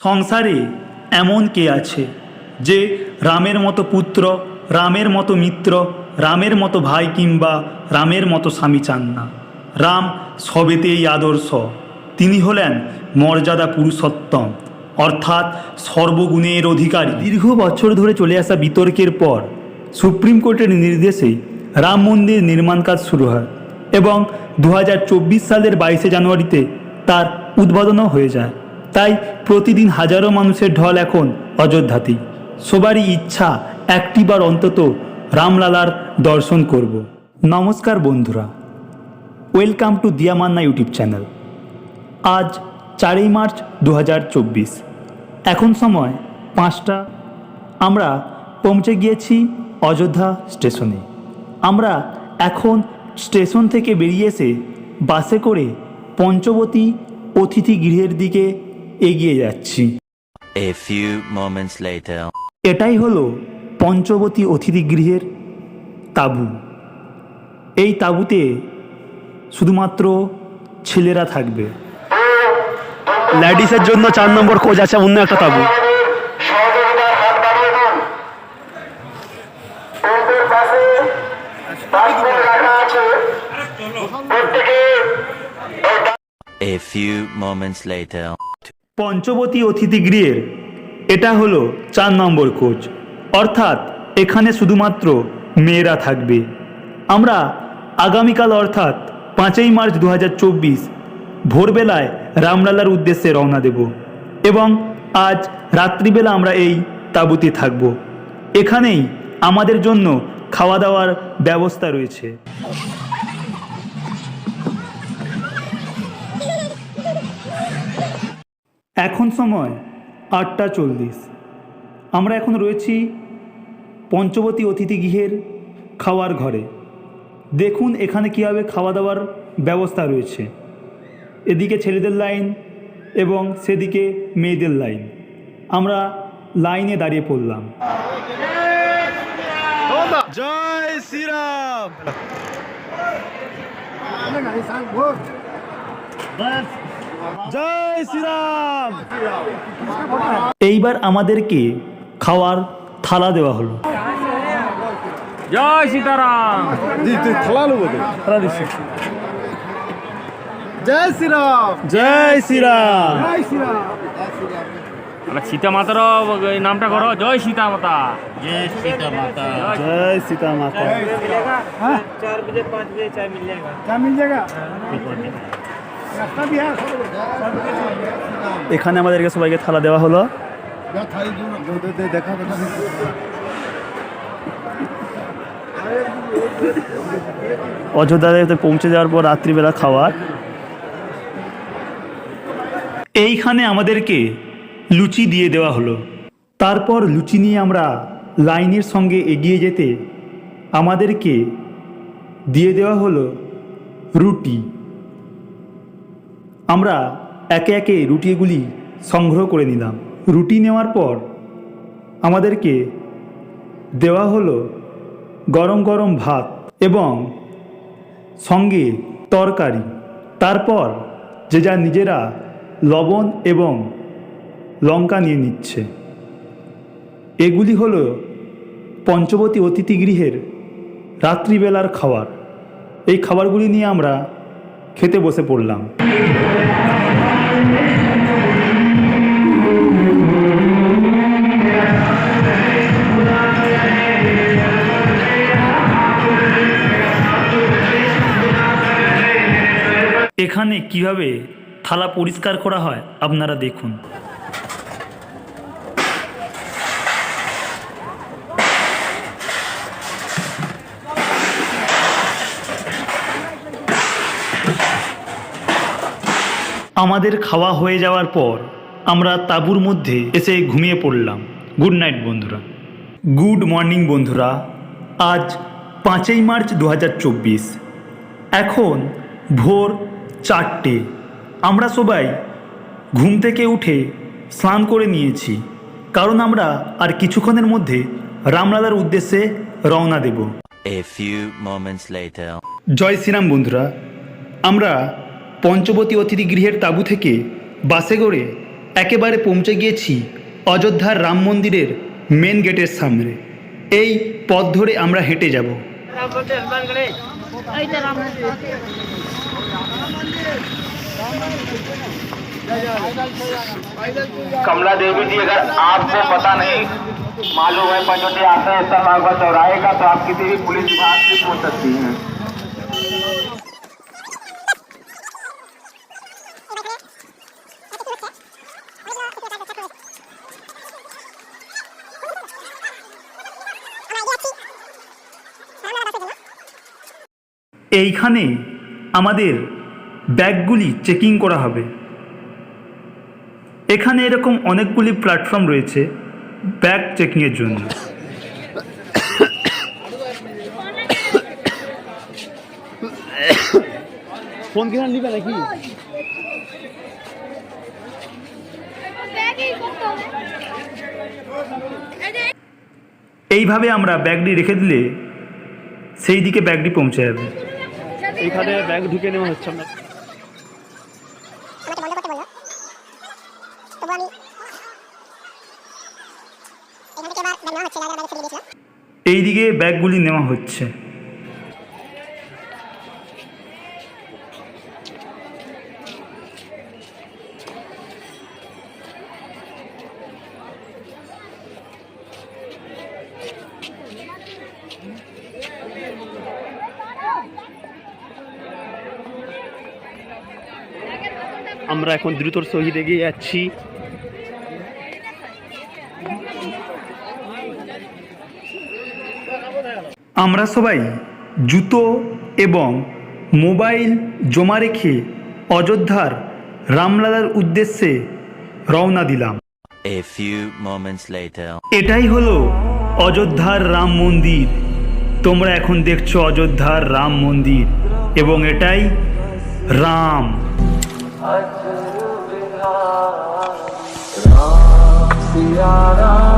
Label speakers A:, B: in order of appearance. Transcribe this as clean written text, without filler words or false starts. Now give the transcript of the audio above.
A: সংসারে এমন কে আছে যে রামের মতো পুত্র, রামের মতো মিত্র, রামের মতো ভাই কিংবা রামের মতো স্বামী চান না। রাম সবেতেই আদর্শ। তিনি হলেন মর্যাদা পুরুষোত্তম, অর্থাৎ সর্বগুণের অধিকারী। দীর্ঘ বছর ধরে চলে আসা বিতর্কের পর সুপ্রিম কোর্টের নির্দেশে রাম মন্দির নির্মাণ কাজ শুরু হয় এবং 2024 সালের 22শে জানুয়ারিতে তার উদ্বোধনও হয়ে যায়। তাই প্রতিদিন হাজারো মানুষের ঢল এখন অযোধ্যাতেই। সবারই ইচ্ছা একটিবার অন্তত রামলালার দর্শন করব। নমস্কার বন্ধুরা, ওয়েলকাম টু দিয়ামান্না ইউটিউব চ্যানেল। আজ 4ই মার্চ 2024, এখন সময় 5টা। আমরা পৌঁছে গিয়েছি অযোধ্যা স্টেশনে। আমরা এখন স্টেশন থেকে বেরিয়ে এসে বাসে করে পঞ্চবতী অতিথি গৃহের দিকে এগিয়ে যাচ্ছি।
B: A few moments later.
A: এটাই হলো পঞ্চবতী অতিথি গৃহের তাঁবু। এই তাঁবুতে শুধুমাত্র ছেলেরা থাকবে। লেডিসের জন্য 4 নম্বর খোঁজ আছে অন্য একটা তাঁবু।
B: A few moments later.
A: Panchavati অতিথি গৃহের এটা হলো 4 নম্বর কোচ, অর্থাৎ এখানে শুধুমাত্র মেয়েরা থাকবে। আমরা আগামীকাল অর্থাৎ 5ই মার্চ 2024 ভোরবেলায় রামলালার উদ্দেশ্যে রওনা দেব এবং আজ রাত্রিবেলা আমরা এই তাঁবুতে থাকব। এখানেই আমাদের জন্য খাওয়া দাওয়ার ব্যবস্থা রয়েছে। এখন সময় 8:40। আমরা এখন রয়েছি পঞ্চবতী অতিথি গৃহের খাওয়ার ঘরে। দেখুন এখানে কীভাবে খাওয়া দাওয়ার ব্যবস্থা রয়েছে। এদিকে ছেলেদের লাইন এবং সেদিকে মেয়েদের লাইন। আমরা লাইনে দাঁড়িয়ে পড়লাম।
C: জয় শ্রীরাম। জয় শ্রীরাম।
A: এইবার আমাদেরকে খাওয়ার থালা দেওয়া হলো।
D: জয় সীতারাম।
C: থালা নেবো, থালা দিচ্ছি। জয় শ্রীরাম। জয় শ্রীরাম।
D: সীতা মাতার নামটা করো, জয় সীতা মাতা। জয় সীতা মাতা।
C: জয় সীতা মাতা।
D: 4 बजे 5 बजे चाय मिल जाएगा।
C: क्या मिल जाएगा?
A: এখানে আমাদেরকে সবাইকে থালা দেওয়া হলো।
C: দেখা
A: অযোধ্যাতে পৌঁছে যাওয়ার পর রাত্রিবেলা খাওয়ার। এইখানে আমাদেরকে লুচি দিয়ে দেওয়া হলো। তারপর লুচি নিয়ে আমরা লাইনের সঙ্গে এগিয়ে যেতে আমাদেরকে দিয়ে দেওয়া হলো রুটি। আমরা একে একে রুটিগুলি সংগ্রহ করে নিলাম। রুটি নেওয়ার পর আমাদেরকে দেওয়া হলো গরম গরম ভাত এবং সঙ্গে তরকারি। তারপর যে যা নিজেরা লবণ এবং লঙ্কা নিয়ে নিচ্ছে। এগুলি হলো পঞ্চবতী অতিথি গৃহের রাত্রিবেলার খাবার। এই খাবারগুলি নিয়ে আমরা খেতে বসে পড়লাম। এখানে কিভাবে থালা পরিষ্কার করা হয় আপনারা দেখুন। আমাদের খাওয়া হয়ে যাওয়ার পর আমরা তাঁবুর মধ্যে এসে ঘুমিয়ে পড়লাম। গুড নাইট বন্ধুরা। গুড মর্নিং বন্ধুরা। আজ 5ই মার্চ 2024, এখন ভোর 4টে। আমরা সবাই ঘুম থেকে উঠে স্নান করে নিয়েছি, কারণ আমরা আর কিছুক্ষণের মধ্যে রামলালার উদ্দেশ্যে রওনা দেব।
B: A few moments later.
A: জয় শ্রীরাম বন্ধুরা। আমরা পঞ্চবতী অতিথি গৃহের তাঁবু থেকে বাসে করে একেবারে পৌঁছে গিয়েছি অযোধ্যার রাম মন্দিরের মেন গেটের সামনে। এই পথ ধরে আমরা হেঁটে যাব।
E: कमला देवी जी, अगर आपको पता नहीं मालूम है पंचवटी आते हैं इस्लामाबाद चौराहे का, तो आप किसी भी पुलिस विभाग से पूछ सकती हैं।
A: এইখানে আমাদের ব্যাগগুলি চেকিং করা হবে। এখানে এরকম অনেকগুলি প্ল্যাটফর্ম রয়েছে ব্যাগ চেকিংয়ের জন্য।
C: ফোন কিনে নিবে নাকি?
A: এইভাবে আমরা ব্যাগটি রেখে দিলে সেই দিকে ব্যাগটি পৌঁছে যাবে।
C: এইখানে ব্যাগ ঢুকে নেওয়া হচ্ছে না।
A: এই দিকে ব্যাগগুলি নেওয়া হচ্ছে।
C: আমরা এখন দ্রুতর সহিত এগিয়ে যাচ্ছি।
A: আমরা সবাই জুতো এবং মোবাইল জমা রেখে অযোধ্যার রামলালার উদ্দেশ্যে রওনা দিলাম।
B: A few moments later.
A: এটাই হলো অযোধ্যার রাম মন্দির। তোমরা এখন দেখছো অযোধ্যার রাম মন্দির এবং এটাই রাম।
E: सिया राम